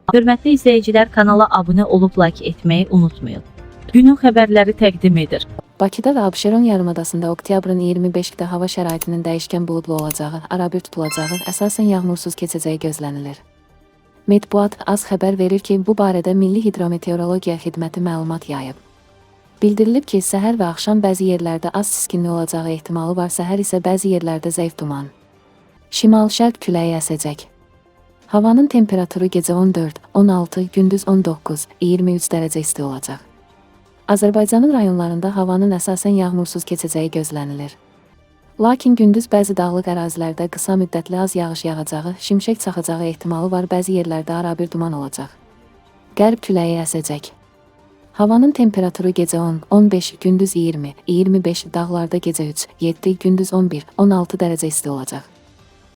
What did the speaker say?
Hörmətli izləyicilər, kanala abunə olub like etməyi unutmayın. Günün xəbərləri təqdim edir. Bakıda və Abşeron yarımadasında oktyabrın 25-də hava şəraitinin dəyişkən buludlu olacağı, arabir tutulacağı, əsasən yağmursuz keçəcəyi gözlənilir. Mətbuat az xəbər verir ki, bu barədə Milli Hidrometeorologiya Xidməti məlumat yayıb. Bildirilib ki, səhər və axşam bəzi yerlərdə az siskinli olacağı ehtimalı var, səhər isə bəzi yerlərdə zəif duman. Şimal-şərq küləyi əsəcək. Havanın temperaturu gecə 14, 16, gündüz 19, 23 dərəcə isti olacaq. Azərbaycanın rayonlarında havanın əsasən yağmursuz keçəcəyi gözlənilir. Lakin gündüz bəzi dağlıq ərazilərdə qısa müddətli az yağış yağacağı, şimşək çaxacağı ehtimalı var, bəzi yerlərdə arabir duman olacaq. Qərb küləyi əsəcək. Havanın temperaturu gecə 10, 15, gündüz 20, 25, dağlarda gecə 3, 7, gündüz 11, 16 dərəcə isti olacaq.